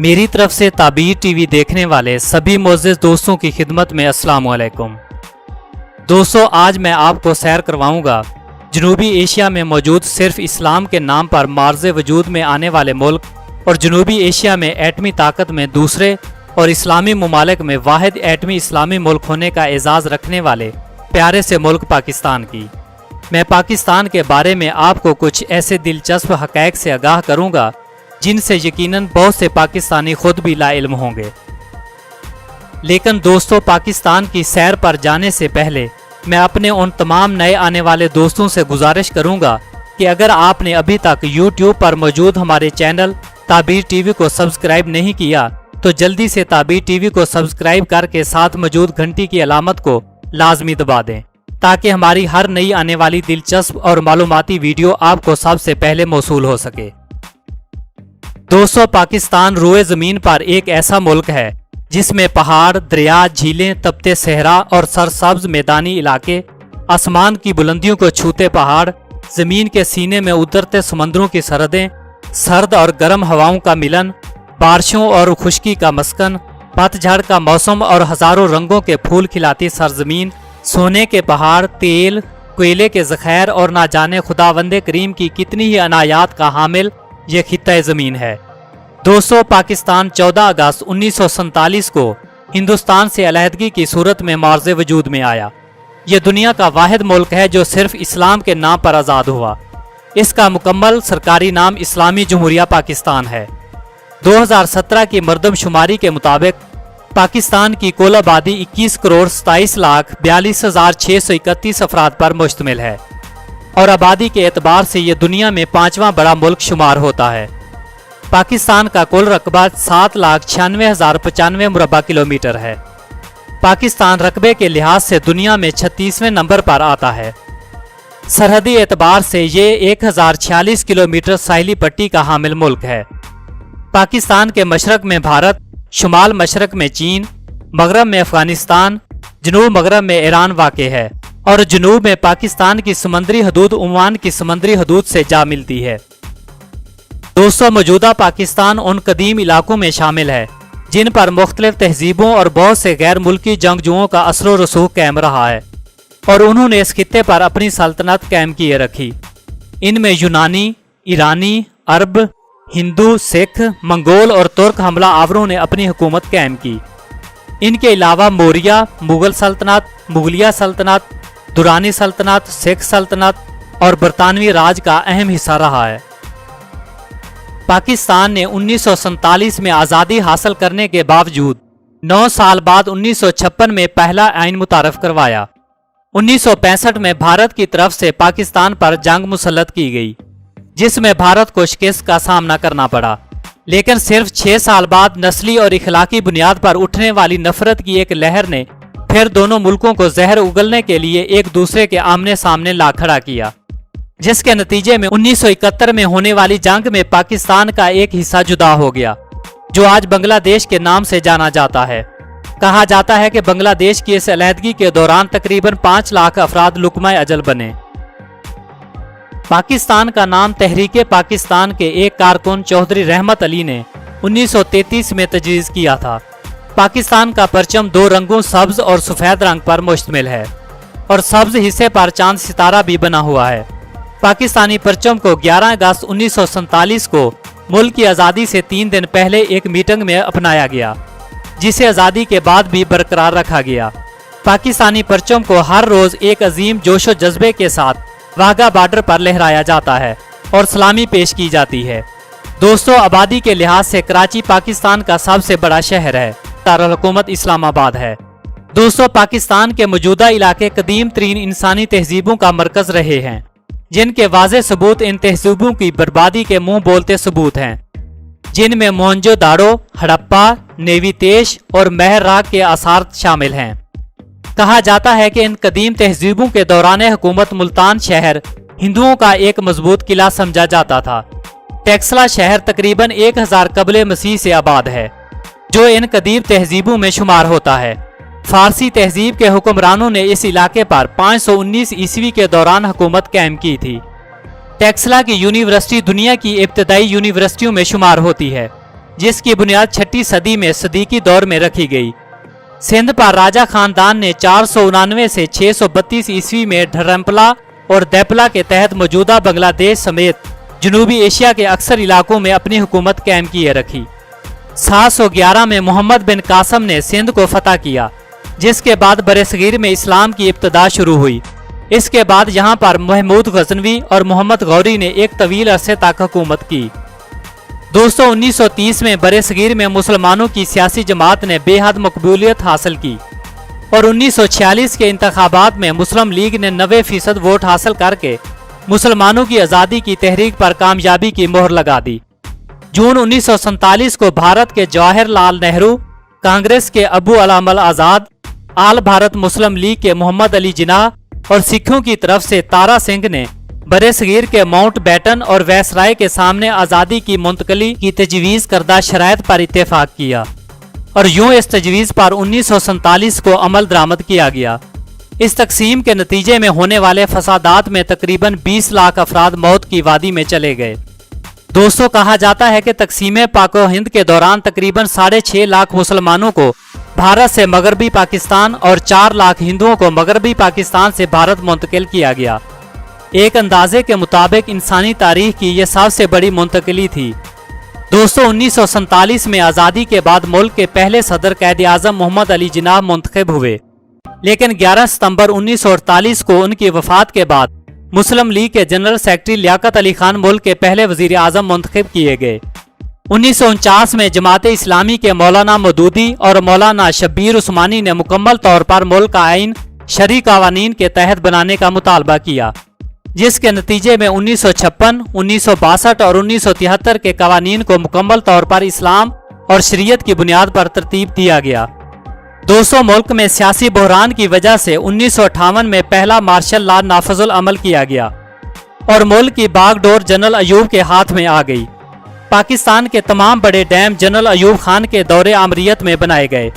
मेरी तरफ से ताबीर टीवी देखने वाले सभी मोअज़्ज़िज़ दोस्तों की खिदमत में अस्सलाम वालेकुम। दोस्तों, आज मैं आपको सैर करवाऊंगा जनूबी एशिया में मौजूद सिर्फ इस्लाम के नाम पर मार्ज़ वजूद में आने वाले मुल्क और जनूबी एशिया में एटमी ताकत में दूसरे और इस्लामी ममालिक में वाहिद एटमी इस्लामी मुल्क होने का एजाज़ रखने वाले प्यारे से मुल्क पाकिस्तान की। मैं पाकिस्तान के बारे में आपको कुछ ऐसे दिलचस्प हक़ाइक़ से आगाह करूँगा जिनसे यकीनन बहुत से पाकिस्तानी खुद भी लाइल्म होंगे। लेकिन दोस्तों, पाकिस्तान की सैर पर जाने से पहले मैं अपने उन तमाम नए आने वाले दोस्तों से गुजारिश करूंगा कि अगर आपने अभी तक YouTube पर मौजूद हमारे चैनल ताबीर टीवी को सब्सक्राइब नहीं किया तो जल्दी से ताबीर टीवी को सब्सक्राइब करके साथ मौजूद घंटी की अलामत को लाजमी दबा दें ताकि हमारी हर नई आने वाली दिलचस्प और मालूमाती वीडियो आपको सबसे पहले मौसूल हो सके। दोस्तों, पाकिस्तान रोए ज़मीन पर एक ऐसा मुल्क है जिसमें पहाड़, दरिया, झीलें, तपते सहरा और सरसब्ज मैदानी इलाके, आसमान की बुलंदियों को छूते पहाड़, ज़मीन के सीने में उतरते समंदरों की सरहदें, सर्द और गर्म हवाओं का मिलन, बारिशों और खुश्की का मस्कन, पतझड़ का मौसम और हज़ारों रंगों के फूल खिलाती सरजमीन, सोने के पहाड़, तेल, कोयले के ज़ख़ैर और ना जाने खुदावंदे करीम की कितनी ही अनायात का हामिल ये खित्ता ज़मीन है। दोस्तों, पाकिस्तान 14 अगस्त 1947 को हिंदुस्तान से अलहदगी की सूरत में मार्ज़ वजूद में आया। ये दुनिया का वाहिद मुल्क है जो सिर्फ इस्लाम के नाम पर आज़ाद हुआ। इसका मुकम्मल सरकारी नाम इस्लामी जमहूरिया पाकिस्तान है। 2017 की मरदमशुमारी के मुताबिक पाकिस्तान की कुल आबादी 21 करोड़ 27 लाख 42,631 अफराद पर मुश्तमिल है और आबादी के एतबार से ये दुनिया में 5वां बड़ा मुल्क शुमार होता है। पाकिस्तान का कुल रकबा 7,96,095 मुरबा किलोमीटर है। पाकिस्तान रकबे के लिहाज से दुनिया में 36वें नंबर पर आता है। सरहदी एतबार से ये 1046 किलोमीटर साहिली पट्टी का हामिल मुल्क है। पाकिस्तान के मशरक में भारत, शुमाल मशरक में चीन, मगरब में अफगानिस्तान, जनूब मगरब में ईरान वाक़े है और जनूब में पाकिस्तान की समंदरी हदूद ओमान की समंदरी हदूद से जा मिलती है। दोस्तों, मौजूदा पाकिस्तान उन कदीम इलाकों में शामिल है जिन पर मुख्तलिफ तहजीबों और बहुत से गैर मुल्की जंगजुओं का असर व रसूख कायम रहा है और उन्होंने इस खित्ते पर अपनी सल्तनत कायम किए रखी। इनमें यूनानी, ईरानी, अरब, हिंदू, सिख, मंगोल और तुर्क हमला आवरों ने अपनी हुकूमत कायम की। इनके अलावा मौर्या, मुगल सल्तनत, मुगलिया सल्तनत, दुरानी सल्तनत, सिख सल्तनत और बरतानवी राज का अहम हिस्सा रहा है। पाकिस्तान ने 1947 में आज़ादी हासिल करने के बावजूद 9 साल बाद 1956 में पहला आइन मुतारफ करवाया। 1965 में भारत की तरफ से पाकिस्तान पर जंग मुसल्लत की गई जिसमें भारत को शिकस्त का सामना करना पड़ा। लेकिन सिर्फ 6 साल बाद नस्ली और इखलाकी बुनियाद पर उठने वाली नफरत की एक लहर ने फिर दोनों मुल्कों को जहर उगलने के लिए एक दूसरे के आमने सामने ला खड़ा किया, जिसके नतीजे में 1971 में होने वाली जंग में पाकिस्तान का एक हिस्सा जुदा हो गया जो आज बांग्लादेश के नाम से जाना जाता है। कहा जाता है कि बांग्लादेश की इस अलहदगी के दौरान तकरीबन 5 लाख अफराद लुकमा अजल बने। पाकिस्तान का नाम तहरीके पाकिस्तान के एक कारकुन चौधरी रहमत अली ने 1933 में तजवीज़ किया था। पाकिस्तान का परचम 2 रंगों सब्ज और सफ़ेद रंग पर मुश्तमिल है और सब्ज हिस्से पर चांद सितारा भी बना हुआ है। पाकिस्तानी परचम को 11 अगस्त 1947 को मुल्क की आज़ादी से 3 दिन पहले एक मीटिंग में अपनाया गया जिसे आज़ादी के बाद भी बरकरार रखा गया। पाकिस्तानी परचम को हर रोज़ एक अजीम जोशो जज्बे के साथ वाघा बॉर्डर पर लहराया जाता है और सलामी पेश की जाती है। दोस्तों, आबादी के लिहाज से कराची पाकिस्तान का सबसे बड़ा शहर है। दारुल हुकूमत इस्लामाबाद है। दोस्तों, पाकिस्तान के मौजूदा इलाके कदीम तरीन इंसानी तहजीबों का मरकज रहे हैं जिनके वाज़े सबूत इन तहजीबों की बर्बादी के मुंह बोलते सबूत हैं, जिनमें मोहनजोदाड़ो, हड़प्पा, नेवीतेश और महराग के आसार शामिल हैं। कहा जाता है कि इन कदीम तहजीबों के दौरान हुकूमत मुल्तान शहर हिंदुओं का एक मजबूत किला समझा जाता था। टेक्सला शहर तकरीबन 1000 कबले मसीह से आबाद है जो इन कदीम तहजीबों में शुमार होता है। फारसी तहजीब के हुक्मरानों ने इस इलाके पर 519 ईस्वी के दौरान हुकूमत कायम की थी। टेक्सला की यूनिवर्सिटी दुनिया की इब्तदाई यूनिवर्सिटियों में शुमार होती है। जिसकी बुनियाद 6वीं सदी में सदीकी दौर में रखी गई। सिंध पर राजा खानदान ने 499 से 632 ईस्वी में धर्मपला और दैपला के तहत मौजूदा बांग्लादेश समेत जनूबी एशिया के अक्सर इलाकों में अपनी हुकूमत कायम किए रखी। 711 में मोहम्मद बिन कासम ने सिंध को फतह किया, जिसके बाद बरसगीर में इस्लाम की इब्तदा शुरू हुई। इसके बाद यहाँ पर महमूद गजनवी और मोहम्मद गौरी ने एक तवील अरसे तक हुकूमत की। दोस्तों 1930 में बरसगीर में मुसलमानों की सियासी जमात ने बेहद मकबूलियत हासिल की और 1946 के इंतखाबात में मुस्लिम लीग ने 90% वोट हासिल करके मुसलमानों की आज़ादी की तहरीक पर कामयाबी की मोहर लगा दी। जून 1947 को भारत के जवाहरलाल नेहरू, कांग्रेस के अबू अलामल आज़ाद, आल भारत मुस्लिम लीग के मोहम्मद अली जिन्नाह और सिखों की तरफ से तारा सिंह ने बरसगीर के माउंट बैटन और वैसराय के सामने आज़ादी की मुंतकली की तजवीज़ करदा शराइत पर इत्तेफाक किया और यूं इस तजवीज़ पर 1947 को अमल दरामद किया गया। इस तकसीम के नतीजे में होने वाले फसादात में तकरीबन 20 लाख अफराद मौत की वादी में चले गए। दोस्तों कहा जाता है कि तकसीम पाको हिंद के दौरान तकरीबन 6.5 लाख मुसलमानों को भारत से मगरबी पाकिस्तान और 4 लाख हिंदुओं को मगरबी पाकिस्तान से भारत मुंतकिल किया गया। एक अंदाजे के मुताबिक इंसानी तारीख की यह सबसे बड़ी मुंतकिली थी। दोस्तों 1947 में आज़ादी के बाद मुल्क के पहले सदर कैद आज़म मोहम्मद अली जिन्नाह मुंतखब हुए, लेकिन 11 सितंबर 1948 को उनकी वफात के बाद मुस्लिम लीग के जनरल सेक्रेटरी लियाकत अली खान मुल्क के पहले वजीर आज़म मुंतखब किए गए। 1949 में जमात इस्लामी के मौलाना मदूदी और मौलाना शब्बीर उस्मानी ने मुकम्मल तौर पर मुल्क का आइन शरई कवानीन के तहत बनाने का मुतालबा किया, जिसके नतीजे में 1956, 1962 और 1973 के कवानीन को मुकम्मल तौर पर इस्लाम और शरीयत की बुनियाद पर तरतीब दिया गया। दोस्तों मुल्क में सियासी बहरान की वजह से 1958 में पहला मार्शल लॉ नाफजुल अमल किया गया और मुल्क की बागडोर जनरल अयूब के हाथ में आ गई। पाकिस्तान के तमाम बड़े डैम जनरल अयूब खान के दौरे आमरीत में बनाए गए।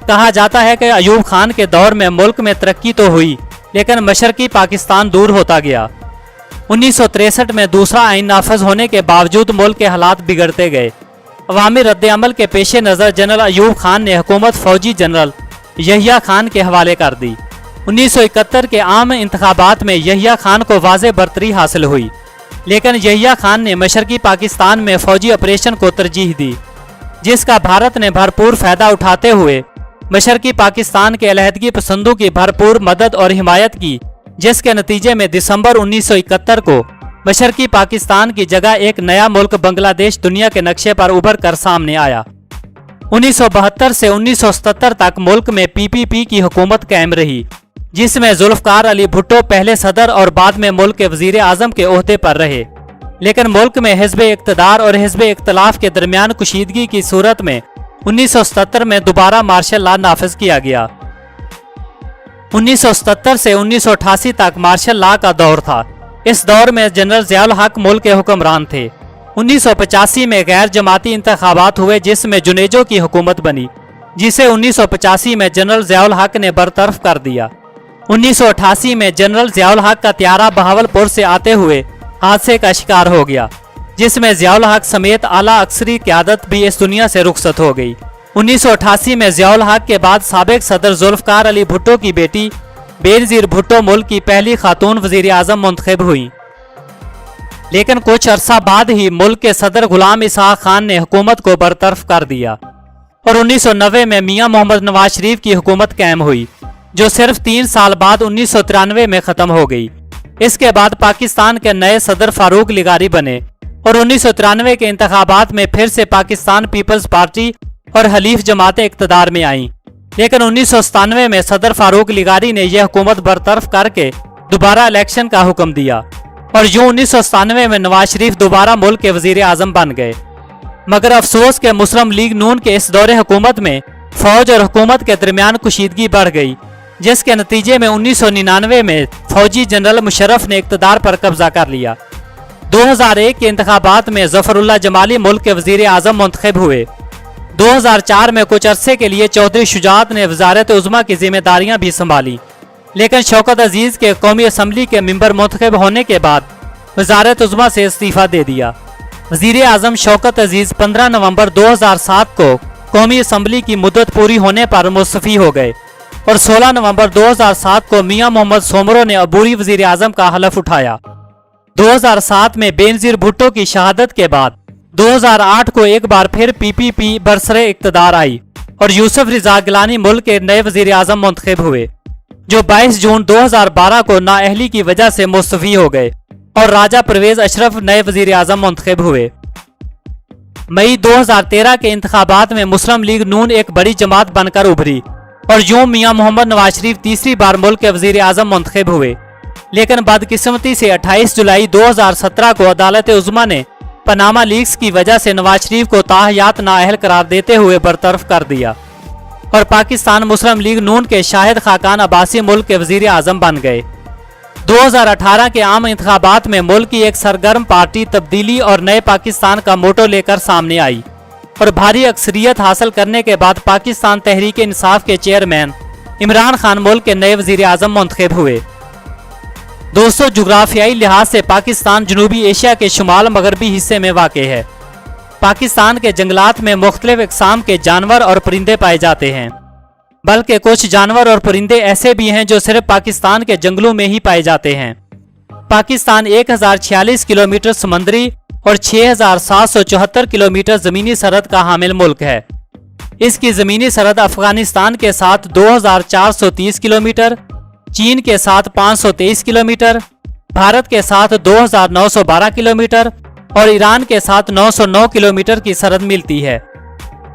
कहा जाता है कि अयूब खान के दौर में मुल्क में तरक्की तो हुई, लेकिन मशरकी पाकिस्तान दूर होता गया। 1963 में दूसरा आइन नाफज होने के बावजूद मुल्क के हालात बिगड़ते गए। अवामी रद्द-ए-अमल के पेश नज़र जनरल अयूब खान ने हुकूमत फौजी जनरल यहिया खान के हवाले कर दी। 1971 के आम इंतखाबात में यहिया खान को वाज़े बरतरी हासिल हुई, लेकिन यहिया खान ने मशरकी पाकिस्तान में फौजी ऑपरेशन को तरजीह दी, जिसका भारत ने भरपूर फ़ायदा उठाते हुए मशरकी पाकिस्तान के अलहदगी पसंदों की भरपूर मदद और हिमायत की, जिसके नतीजे में दिसंबर 1971 को मशरकी पाकिस्तान की जगह एक नया मुल्क बांग्लादेश दुनिया के नक्शे पर उभर कर सामने आया। 1972 से 1977 तक मुल्क में PPP की हुकूमत कायम रही, जिसमें जुल्फकार अली भुट्टो पहले सदर और बाद में मुल्क के वजीर आजम के ओहदे पर रहे, लेकिन मुल्क में हिज़्ब इक़्तिदार और हिज़्ब इख्तलाफ के दरमियान कुशीदगी की सूरत में 1977 में दोबारा मार्शल लॉ नाफिज किया गया। 1977 से 1988 तक मार्शल लॉ का दौर था। इस दौर में जनरल ज़ियाउल हक मुल्क के हुक्मरान थे। 1985 में गैर जमाती इंतखाबात हुए, जिसमें जुनेजो की हुकूमत बनी, जिसे 1985 में जनरल ज़ियाउल हक ने बरतरफ कर दिया। 1988 में जनरल ज़ियाउल हक का त्यारा बहावलपुर से आते हुए हादसे का शिकार हो गया, जिसमें ज़ियाउल हक समेत आला अक्सरी क़यादत भी इस दुनिया से रुखसत हो गई। 1988 में ज़ियाउल हक के बाद साबिक सदर जुल्फकार अली भुट्टो की बेटी बेनज़ीर भुट्टो मुल्क की पहली खातून वज़ीर आज़म मुंतखब हुई, लेकिन कुछ अरसा बाद ही मुल्क के सदर गुलाम इसहाक खान ने हुकूमत को बरतरफ कर दिया और 1990 में मियां मोहम्मद नवाज शरीफ की हुकूमत कायम हुई, जो सिर्फ 3 साल बाद 1993 में ख़त्म हो गई। इसके बाद पाकिस्तान के नए सदर फारूक लिगारी बने और 1993 के इंतखाबात में फिर से पाकिस्तान पीपल्स पार्टी और हलीफ जमातें इक़्तिदार में आईं, लेकिन 1997 में सदर फारूक लिगारी ने यह हुकूमत बरतरफ करके दोबारा इलेक्शन का हुक्म दिया और यूं 1997 में नवाज शरीफ दोबारा मुल्क के वजीर आजम बन गए। मगर अफसोस के मुस्लिम लीग नून के इस दौरे हुकूमत में फौज और हुकूमत के दरमियान कुशीदगी बढ़ गई, जिसके नतीजे में 1999 में फौजी जनरल मुशर्रफ ने इक़्तिदार पर कब्जा कर लिया। 2001 के इंतखाबात में ज़फ़रुल्लाह जमाली मुल्क के वजीर आजम मुंतखब हुए। 2004 में कुछ अरसे के लिए चौधरी शुजात ने वज़ारत उज़्मा की जिम्मेदारियां भी संभाली, लेकिन शौकत अजीज़ के कौमी असम्बली के मेंबर मुंतखब होने के बाद वज़ारत उज़्मा से इस्तीफ़ा दे दिया। वजीर आजम शौकत अजीज 15 नवंबर 2007 को कौमी असम्बली की मुद्दत पूरी होने पर मुस्तफ़ी हो गए और 16 नवंबर 2007 को मियां मोहम्मद सोमरो ने अबूरी वजीर आजम का हलफ उठाया। 2007 में बेनजीर भुट्टो की शहादत के बाद 2008 को एक बार फिर PPP बरसरे इक़्तिदार आई और यूसुफ रिज़ा गिलानी मुल्क के नए वजीर आजम मुंतखब हुए, जो 22 जून 2012 को नाअहली की वजह से मुस्तफ़ी हो गए और राजा परवेज अशरफ नए वजीर आजम मुंतखब हुए। मई 2013 के इंतखाबात में मुस्लिम लीग नून एक बड़ी जमात बनकर उभरी और यूं मियां मोहम्मद नवाज शरीफ तीसरी बार मुल्क के वजीर आजम मुंतखब हुए। लेकिन बदकिस्मती से 28 जुलाई 2017 को अदालत उज़्मा ने पनामा लीक्स की वजह से नवाज शरीफ को ताहयात नाअहल करार देते हुए बरतरफ कर दिया और पाकिस्तान मुस्लिम लीग नून के शाहिद खाकान अब्बासी मुल्क के वजीर आजम बन गए। 2018 के आम इंतखाबात में मुल्क की एक सरगर्म पार्टी तब्दीली और नए पाकिस्तान का मोटो लेकर सामने आई और भारी अक्सरियत हासिल करने के बाद पाकिस्तान तहरीक इंसाफ के चेयरमैन इमरान खान मुल्क के नए वजीर आजम मुंतखब हुए। दोस्तों, जुग्राफियाई लिहाज से पाकिस्तान जनूबी एशिया के शुमाल मगरबी हिस्से में वाक़ है। पाकिस्तान के जंगलात में मुख्तलिफ इक़साम के जानवर और परिंदे पाए जाते हैं, बल्कि कुछ जानवर और परिंदे ऐसे भी हैं जो सिर्फ पाकिस्तान के जंगलों में ही पाए जाते हैं। पाकिस्तान 1046 किलोमीटर समंदरी और 6774 किलोमीटर ज़मीनी सरहद का हामिल मुल्क है। इसकी ज़मीनी सरहद अफगानिस्तान के साथ 2430 किलोमीटर, चीन के साथ 523 किलोमीटर, भारत के साथ 2912 किलोमीटर और ईरान के साथ 909 किलोमीटर की सरहद मिलती है।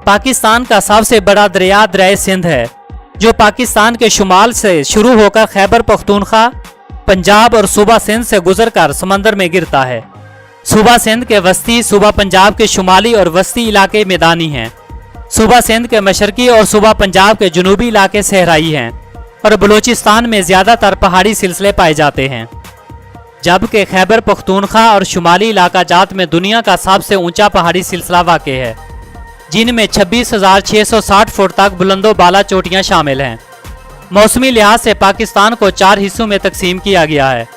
पाकिस्तान का सबसे बड़ा दरिया दरिया सिंध है, जो पाकिस्तान के शुमाल से शुरू होकर खैबर पख्तूनख्वा, पंजाब और सूबा सिंध से गुजरकर समंदर में गिरता है। सूबा सिंध के वस्ती सूबा पंजाब के शुमाली और वस्ती इलाके मैदानी हैं। सूबा सिंध के मशरकी और सूबा पंजाब के जनूबी इलाके सहराई हैं और बलूचिस्तान में ज़्यादातर पहाड़ी सिलसिले पाए जाते हैं, जबकि खैबर पख्तूनख्वा और शुमाली इलाका जात में दुनिया का सबसे ऊंचा पहाड़ी सिलसिला वाक़ है, जिनमें 26,660 फुट तक बुलंदो बाला चोटियाँ शामिल हैं। मौसमी लिहाज से पाकिस्तान को 4 हिस्सों में तकसीम किया गया है,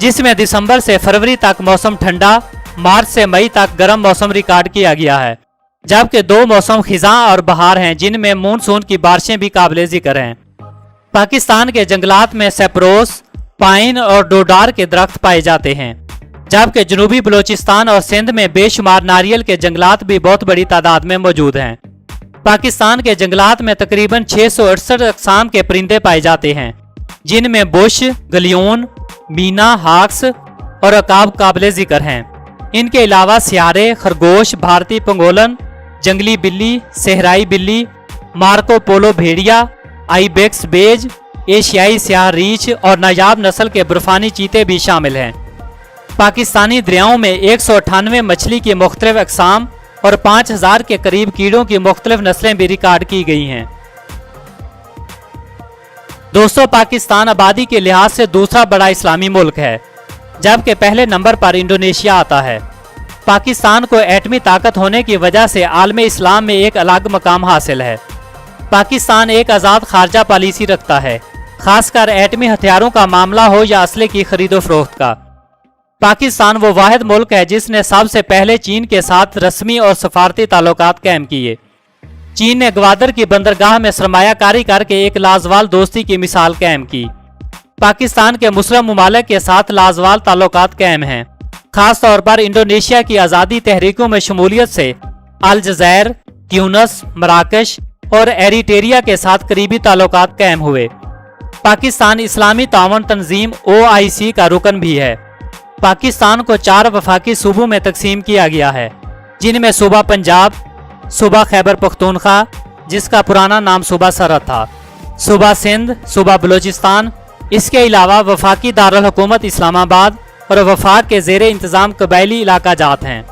जिसमें दिसंबर से फरवरी तक मौसम ठंडा, मार्च से मई तक गर्म मौसम रिकॉर्ड किया गया है, जबकि 2 मौसम खिज़ां और बहार हैं, जिनमें मानसून की बारिशें भी काबिल जिक्र हैं। पाकिस्तान के जंगलात में सेप्रोस, पाइन और डोडार के दरख्त पाए जाते हैं, जबकि जनूबी बलूचिस्तान और सिंध में बेशुमार नारियल के जंगलात भी बहुत बड़ी तादाद में मौजूद हैं। पाकिस्तान के जंगलात में तकरीबन 668 अक़साम के परिंदे पाए जाते हैं, जिनमें बुश, गलियोन, मीना, हाक्स और अकाब काबिल जिक्र हैं। इनके अलावा सियारे, खरगोश, भारतीय पंगोलन, जंगली बिल्ली, सहराई बिल्ली, मार्को पोलो भेड़िया, आइबेक्स बेज, एशियाई स्याह रीछ और नायाब नस्ल के बर्फानी चीते भी शामिल हैं। पाकिस्तानी दरियाओं में 198 मछली की मुख्तलिफ अक़साम और 5000 के करीब कीड़ों की मुख्तलिफ नस्लें भी रिकॉर्ड की गई हैं। दोस्तों, पाकिस्तान आबादी के लिहाज से दूसरा बड़ा इस्लामी मुल्क है, जबकि पहले नंबर पर इंडोनेशिया आता है। पाकिस्तान को एटमी ताकत होने की वजह से आलम इस्लाम में एक अलग मकाम हासिल है। पाकिस्तान एक आज़ाद खारजा पॉलिसी रखता है, खासकर एटमी हथियारों का मामला हो या असले की खरीदो फरोख्त का। पाकिस्तान वो वाहिद मुल्क है जिसने सबसे पहले चीन के साथ रस्मी और सफारती ताल्लुकात कायम किए। चीन ने ग्वादर की बंदरगाह में सरमायाकारी करके एक लाजवाल दोस्ती की मिसाल कायम की। पाकिस्तान के मुस्लिम ममालिक के साथ लाजवाल ताल्लुकात कायम हैं, खास तौर पर इंडोनेशिया की आज़ादी तहरीकों में शमूलियत से अलजज़ैर, ट्यूनस, मराकश और एरिटेरिया के साथ करीबी ताल्लुकात कायम हुए। पाकिस्तान इस्लामी तावन तंजीम OIC का रुकन भी है। पाकिस्तान को 4 वफाकी सूबों में तकसीम किया गया है, जिनमें सूबा पंजाब, सूबा खैबर पख्तूनख्वा जिसका पुराना नाम सूबा सरहद था, सूबा सिंध, सूबा बलूचिस्तान, इसके अलावा वफाकी दारुल हुकूमत इस्लामाबाद और वफाक के ज़ेरे इंतज़ाम कबायली इलाका जात हैं।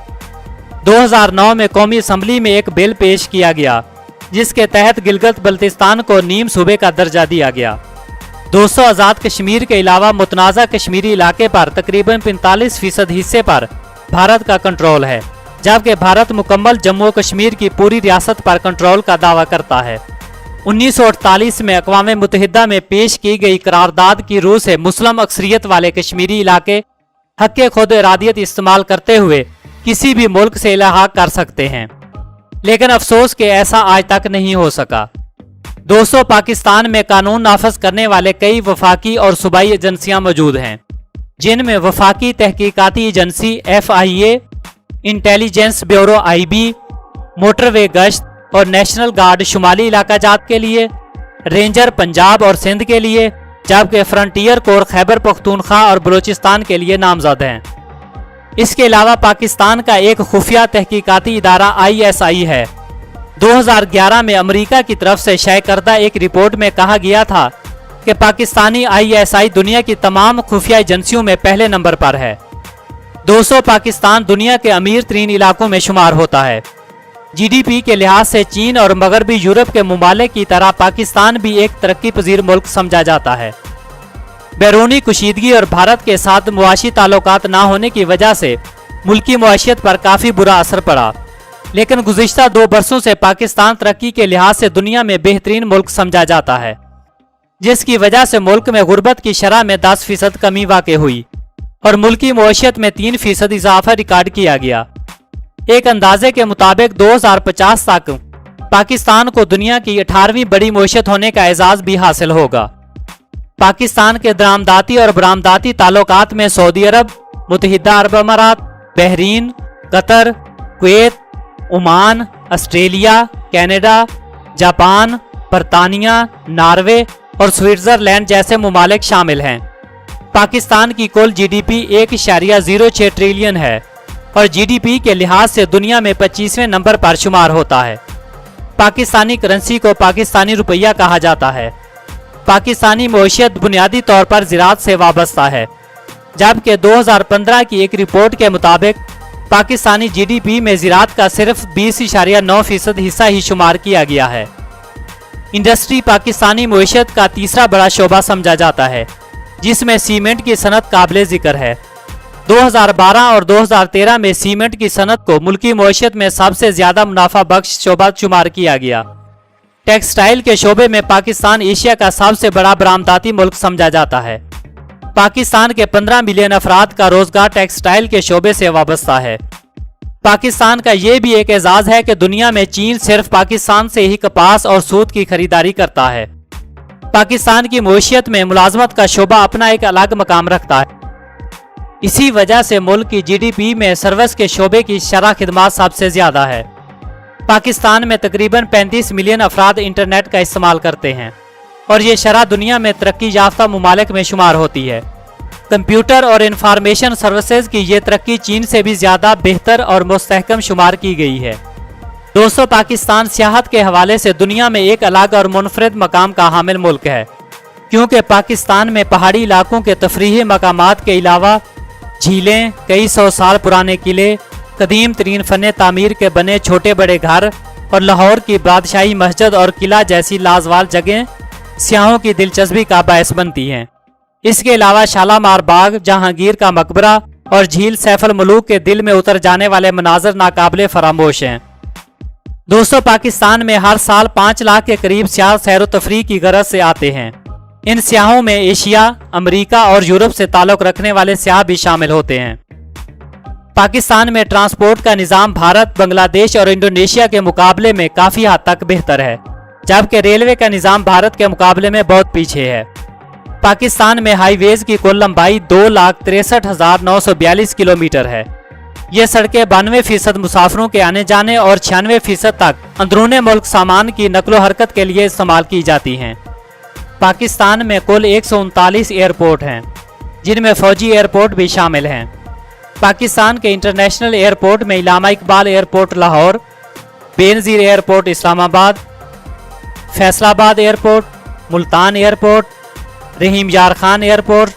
2009 में कौमी असम्बली में एक बिल पेश किया गया, जिसके तहत गिलगित बल्तिस्तान को नीम सूबे का दर्जा दिया गया। 200 आज़ाद कश्मीर के अलावा मुतनाज़ा कश्मीरी इलाके पर तकरीबन 45% हिस्से पर भारत का कंट्रोल है, जबकि भारत मुकम्मल जम्मू कश्मीर की पूरी रियासत पर कंट्रोल का दावा करता है। 1948 में अक़वाम मुत्तहिदा में पेश की गई करारदाद की रूह से मुस्लिम अक्सरियत वाले कश्मीरी इलाके हक़ खुद इरादियत इस्तेमाल करते हुए किसी भी मुल्क से इलाहाक कर सकते हैं, लेकिन अफसोस कि ऐसा आज तक नहीं हो सका। दोस्तों, पाकिस्तान में कानून नाफज करने वाले कई वफाकी और सूबाई एजेंसियां मौजूद हैं, जिनमें वफाकी तहकीकाती agency FIA, intelligence bureau IB, motorway गश्त और नेशनल गार्ड शुमाली इलाका जात के लिए, रेंजर पंजाब और सिंध के लिए, जबकि फ्रंटियर कोर खैबर पख्तूनख्वा और बलूचिस्तान के लिए नामजद हैं। इसके अलावा पाकिस्तान का एक खुफिया तहकीकाती इदारा ISI है। 2011 में अमेरिका की तरफ से शाये करदा एक रिपोर्ट में कहा गया था कि पाकिस्तानी ISI दुनिया की तमाम खुफिया एजेंसियों में पहले नंबर पर है। दोस्तों, पाकिस्तान दुनिया के अमीर तरीन इलाकों में शुमार होता है। GDP के लिहाज से चीन और मगरबी यूरोप के मुमालिक की तरह पाकिस्तान भी एक तरक्की पजीर मुल्क समझा जाता है। बैरूनी कुशीदगी और भारत के साथ मुआशी ताल्लुकात ना होने की वजह से मुल्की मुआशियत पर काफ़ी बुरा असर पड़ा, लेकिन गुज़िश्ता 2 बरसों से पाकिस्तान तरक्की के लिहाज से दुनिया में बेहतरीन मुल्क समझा जाता है, जिसकी वजह से मुल्क में गुर्बत की शरह में 10% कमी वाक़ हुई और मुल्की मुआशियत में 3% इजाफा रिकॉर्ड किया गया। एक अंदाजे के मुताबिक 2050 तक पाकिस्तान को दुनिया की 18वीं बड़ी मुआशियत होने का एजाज भी हासिल होगा। पाकिस्तान के दरामदाती और बरामदाती ताल्लुकात में सऊदी अरब, मुत्तहिदा अरब अमारात, Bahrain, Qatar, Kuwait, Oman, Australia, Canada, Japan, बरतानिया, नॉर्वे और स्विट्जरलैंड जैसे मुमालिक शामिल हैं। पाकिस्तान की कुल GDP 1.06 ट्रिलियन है और GDP के लिहाज से दुनिया में 25वें नंबर पर शुमार होता है। पाकिस्तानी करेंसी को पाकिस्तानी रुपया कहा जाता है। पाकिस्तानी मईशत बुनियादी तौर पर ज़राअत से वाबस्ता है, जबकि 2015 की एक रिपोर्ट के मुताबिक पाकिस्तानी GDP में ज़राअत का सिर्फ 20.9% हिस्सा ही शुमार किया गया है। इंडस्ट्री पाकिस्तानी मईशत का तीसरा बड़ा शोबा समझा जाता है, जिसमें सीमेंट की सनत काबिल ज़िक्र है। 2012 और 2013 में सीमेंट की सनत को मुल्की मईशत में सबसे ज़्यादा मुनाफा बख्श शोबा शुमार किया गया। टेक्सटाइल के शोबे में पाकिस्तान एशिया का सबसे बड़ा बरामदाती मुल्क समझा जाता है। पाकिस्तान के 15 मिलियन अफराद का रोजगार टेक्सटाइल के शोबे से वाबस्ता है। पाकिस्तान का ये भी एक एजाज है कि दुनिया में चीन सिर्फ पाकिस्तान से ही कपास और सूत की खरीदारी करता है। पाकिस्तान की मईशत में मुलाजमत का शोबा अपना एक अलग मकाम रखता है। इसी वजह से मुल्क की GDP में सर्विस के शोबे की शरह खिदमात सबसे ज्यादा है। पाकिस्तान में तकरीबन 35 मिलियन अफराद इंटरनेट का इस्तेमाल करते हैं और ये शरह दुनिया में तरक्की याफ्ता मुमालिक में शुमार होती है। कंप्यूटर और इंफॉर्मेशन सर्विसेज की ये तरक्की चीन से भी ज़्यादा बेहतर और मुस्तहकम शुमार की गई है। दोस्तों, पाकिस्तान सियाहत के हवाले से दुनिया में एक अलग और मुनफरद मकाम का हामिल मुल्क है, क्योंकि पाकिस्तान में पहाड़ी इलाकों के तफरीही मकामात के अलावा झीलें, कई 100 साल पुराने किले, कदीम तरीन फ़न तामीर के बने छोटे बड़े घर और लाहौर की बादशाही मस्जिद और किला जैसी लाजवाब जगहें सियाहों की दिलचस्पी का बायस बनती हैं। इसके अलावा शालामार बाग, जहांगीर का मकबरा और झील सैफुल मुलूक के दिल में उतर जाने वाले मनाजर नाकाबिले फरामोश हैं। दोस्तों, पाकिस्तान में हर साल 5 लाख के करीब सियाह सैर व तफरीह की गरज से आते हैं। इन सियाहों में एशिया, अमेरिका और यूरोप से ताल्लुक़ रखने वाले सियाह भी शामिल होते हैं। पाकिस्तान में ट्रांसपोर्ट का निज़ाम भारत, बांग्लादेश और इंडोनेशिया के मुकाबले में काफ़ी हद तक बेहतर है, जबकि रेलवे का निज़ाम भारत के मुकाबले में बहुत पीछे है। पाकिस्तान में हाईवेज की कुल लंबाई 2,63,942 किलोमीटर है। ये सड़कें 92% मुसाफिरों के आने जाने और 96% तक अंदरूने मुल्क सामान की नकलो हरकत के लिए इस्तेमाल की जाती हैं। पाकिस्तान में कुल 139 एयरपोर्ट हैं, जिनमें फ़ौजी एयरपोर्ट भी शामिल हैं। पाकिस्तान के इंटरनेशनल एयरपोर्ट में Allama Iqbal airport Lahore, Benazir airport Islamabad, Faisalabad airport, Multan airport, Rahim Yar Khan airport,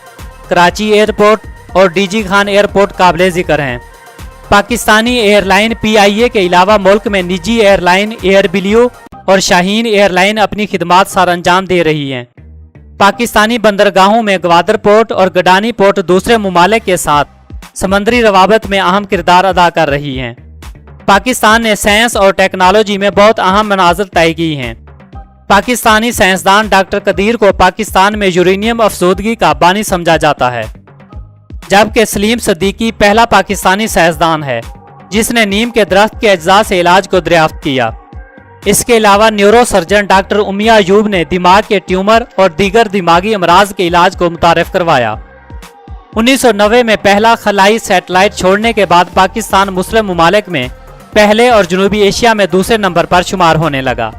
Karachi airport और DG खान एयरपोर्ट काबिल ज़िक्र हैं। पाकिस्तानी एयरलाइन PIA के अलावा मुल्क में निजी एयरलाइन एयर बिलियो और शाहीन एयरलाइन अपनी खिदमात सर अंजाम दे रही हैं। पाकिस्तानी बंदरगाहों में ग्वादर पोर्ट और गडानी पोर्ट दूसरे मुमालिक के साथ समंदरी रवाबत में अहम किरदार अदा कर रही हैं। पाकिस्तान ने साइंस और टेक्नोलॉजी में बहुत अहम मनाजिल तय की हैं। पाकिस्तानी साइंसदान डॉक्टर कदीर को पाकिस्तान में यूरेनियम अफसोदगी का बानी समझा जाता है, जबकि सलीम सदीकी पहला पाकिस्तानी साइंसदान है जिसने नीम के दरख्त के अज्जा से इलाज को दरियाफ्त किया। इसके अलावा neuro surgeon doctor Umiya Ayub ने दिमाग के ट्यूमर और दीगर दिमागी अमराज के इलाज को मुतारफ करवाया। 1990 में पहला खलाई सैटेलाइट छोड़ने के बाद पाकिस्तान मुस्लिम ममालिक में पहले और जनूबी एशिया में दूसरे नंबर पर शुमार होने लगा।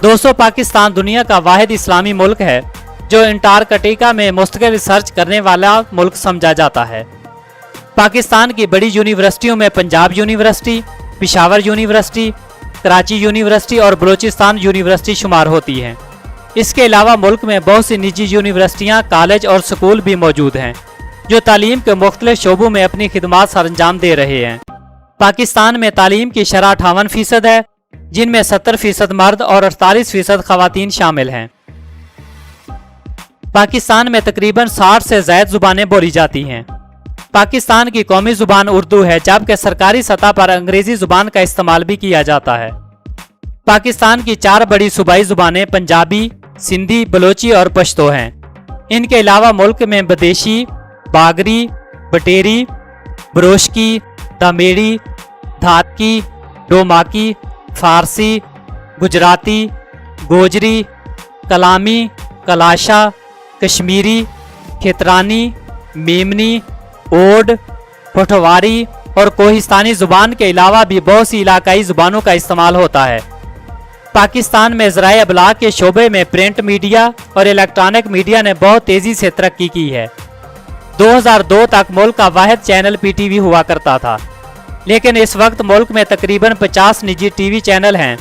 दोस्तों, पाकिस्तान दुनिया का वाहिद इस्लामी मुल्क है जो अंटार्कटिका में मुस्तकिल रिसर्च करने वाला मुल्क समझा जाता है। पाकिस्तान की बड़ी यूनिवर्सिटियों में Punjab university, Peshawar university, Karachi university और बलूचिस्तान यूनिवर्सिटी शुमार होती हैं। इसके अलावा मुल्क में बहुत सी निजी यूनिवर्सिटियां, कॉलेज और स्कूल भी मौजूद हैं जो तालीम के मुख्तलिफ शोबों में अपनी खिदमात सरअंजाम दे रहे हैं। पाकिस्तान में तालीम की शरह 58% है, जिनमें 70% मर्द और 48% खवातीन शामिल हैं। पाकिस्तान में तकरीबन 60 से ज़ायद ज़ुबानें बोली जाती हैं। पाकिस्तान की कौमी ज़ुबान उर्दू है, जबकि सरकारी सतह पर अंग्रेज़ी ज़ुबान का इस्तेमाल भी किया जाता है। पाकिस्तान की 4 बड़ी सूबाई ज़ुबानें पंजाबी, सिंधी, बलोची और पश्तो हैं। इनके अलावा मुल्क में बदेशी, बागरी, बटेरी, बरोशकी, दामेड़ी, धातकी, डोमाकी, फारसी, गुजराती, गोजरी, कलामी, कलाशा, कश्मीरी, खेतरानी, मेमनी, ओड, पठवारी और कोहिस्तानी ज़ुबान के अलावा भी बहुत सी इलाकाई ज़ुबानों का इस्तेमाल होता है। पाकिस्तान में ज़राए अबलाग के शोबे में प्रिंट मीडिया और इलेक्ट्रॉनिक मीडिया ने बहुत तेज़ी से तरक्की की है। 2002 तक मुल्क का वाहिद चैनल PTV हुआ करता था, लेकिन इस वक्त मुल्क में तकरीबन 50 निजी TV चैनल हैं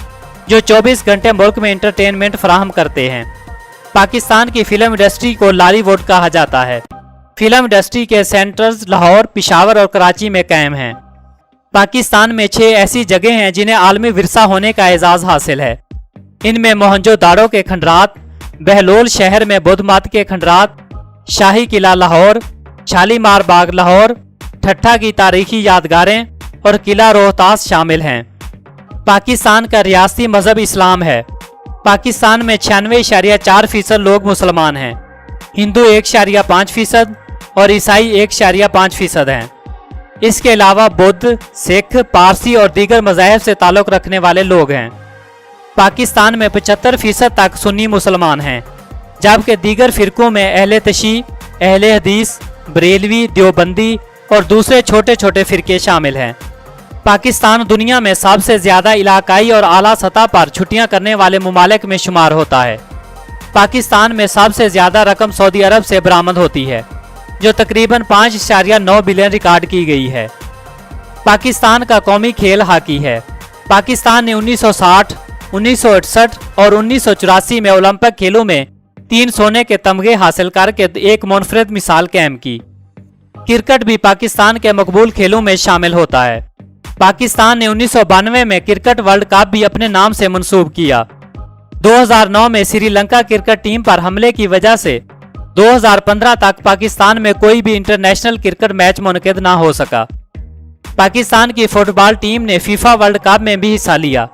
जो 24 घंटे मुल्क में इंटरटेनमेंट फराहम करते हैं। पाकिस्तान की फिल्म इंडस्ट्री को लॉलीवुड कहा जाता है। फिल्म इंडस्ट्री के सेंटर्स लाहौर, पेशावर और कराची में कायम हैं। पाकिस्तान में 6 ऐसी जगह हैं जिन्हें आलमी विरसा होने का एजाज़ हासिल है। इनमें मोहनजोदाड़ो के खंडरात, बहलोल शहर में बुद्ध मत के खंडरात, शाही किला लाहौर, शालीमार बाग लाहौर, ठट्ठा की तारीखी यादगारें और किला रोहतास शामिल हैं। पाकिस्तान का रियासती मजहब इस्लाम है। पाकिस्तान में 96.4% लोग मुसलमान हैं, हिंदू 1.5% और ईसाई 1.5% हैं। इसके अलावा बुद्ध, सिख, पारसी और दीगर मज़ाहिब से ताल्लुक़ रखने वाले लोग हैं। पाकिस्तान में 75% तक सुन्नी मुसलमान हैं, जबकि दीगर फ़िरक़ों में अहले तशी, अहले हदीस, बरेलवी, देवबंदी और दूसरे छोटे छोटे फ़िरके शामिल हैं। पाकिस्तान दुनिया में सबसे ज़्यादा इलाकाई और आला सतह पर छुट्टियां करने वाले ममालिक में शुमार होता है। पाकिस्तान में सबसे ज़्यादा रकम सऊदी अरब से बरामद होती है, जो तकरीबन 5.9 बिलियन रिकॉर्ड की गई है। पाकिस्तान का कौमी खेल हॉकी है। पाकिस्तान ने 1960, 1968 और 1984 में ओलंपिक खेलों में 3 सोने के तमगे हासिल करके एक मुनफरिद मिसाल कायम की। क्रिकेट भी पाकिस्तान के मकबूल खेलों में शामिल होता है। पाकिस्तान ने 1992 में क्रिकेट वर्ल्ड कप भी अपने नाम से मंसूब किया। 2009 में श्रीलंका क्रिकेट टीम पर हमले की वजह से 2015 तक पाकिस्तान में कोई भी इंटरनेशनल क्रिकेट मैच मुनक़िद ना हो सका। पाकिस्तान की फुटबॉल टीम ने फीफा वर्ल्ड कप में भी हिस्सा लिया।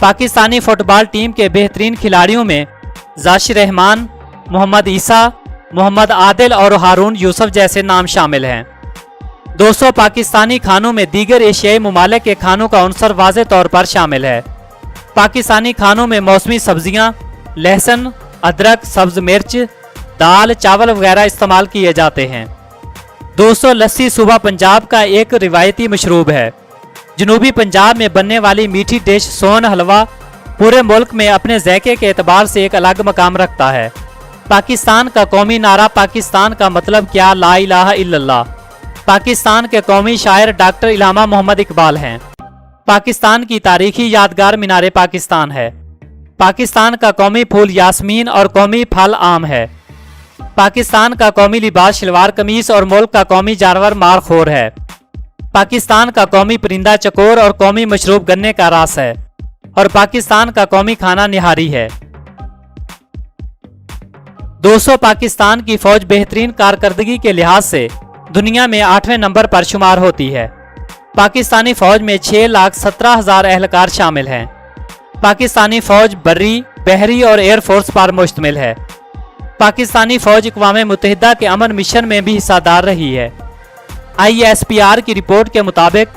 पाकिस्तानी फुटबॉल टीम के बेहतरीन खिलाड़ियों में जाशिर रहमान, मोहम्मद ईसा, मोहम्मद आदिल और हारून यूसुफ जैसे नाम शामिल हैं। दोस्तों, पाकिस्तानी खानों में दीगर एशियाई ममालिक के खानों का अंसर वाज़े तौर पर शामिल है। पाकिस्तानी खानों में मौसमी सब्जियां, लहसुन, अदरक, सब्ज मिर्च, दाल, चावल वगैरह इस्तेमाल किए जाते हैं। दोस्तों, लस्सी सूबा पंजाब का एक रिवायती मशरूब है। जनूबी पंजाब में बनने वाली मीठी डिश सोन हलवा पूरे मुल्क में अपने ज़ायके के एतबार से एक अलग मकाम रखता है। पाकिस्तान का कौमी नारा पाकिस्तान का मतलब क्या, ला इलाहा इल्लल्लाह। पाकिस्तान के कौमी शायर डॉक्टर इलामा मोहम्मद इकबाल हैं। पाकिस्तान की तारीखी यादगार मीनार पाकिस्तान है। पाकिस्तान का कौमी फूल यास्मीन और कौमी फल आम है। पाकिस्तान का कौमी लिबास शलवार कमीज और मुल्क का कौमी जानवर मारखोर है। पाकिस्तान का कौमी परिंदा चकोर और कौमी मशरूब गन्ने का रस है। और पाकिस्तान का कौमी खाना निहारी है। दोस्तों, पाकिस्तान की फौज बेहतरीन कारकर्दगी के लिहाज से दुनिया में 8वें नंबर पर शुमार होती है। पाकिस्तानी फौज में 6,17,000 एहलकार शामिल हैं। पाकिस्तानी फौज बर्री, बहरी और एयरफोर्स पर मुश्तमिल है। पाकिस्तानी फौज अक़वाम मुत्तहिदा के अमन मिशन में भी हिस्सादार रही है। ISPR की रिपोर्ट के मुताबिक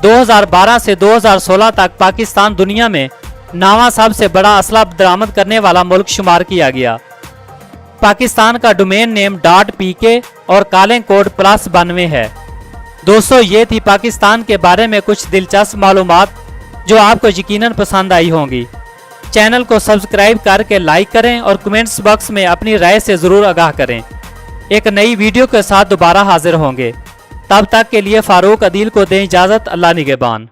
2012 से 2016 तक पाकिस्तान दुनिया में 9वां सबसे बड़ा असला बरामद करने वाला मुल्क शुमार किया गया। पाकिस्तान का डोमेन नेम .pk और कॉलिंग कोड +92 है। दोस्तों, ये थी पाकिस्तान के बारे में कुछ दिलचस्प मालूमात जो आपको यकीनन पसंद आई होंगी। चैनल को सब्सक्राइब करके लाइक करें और कमेंट्स बॉक्स में अपनी राय से ज़रूर आगाह करें। एक नई वीडियो के साथ दोबारा हाजिर होंगे। तब तक के लिए फारूक अदील को दें इजाज़त। अल्लाह निगहबान।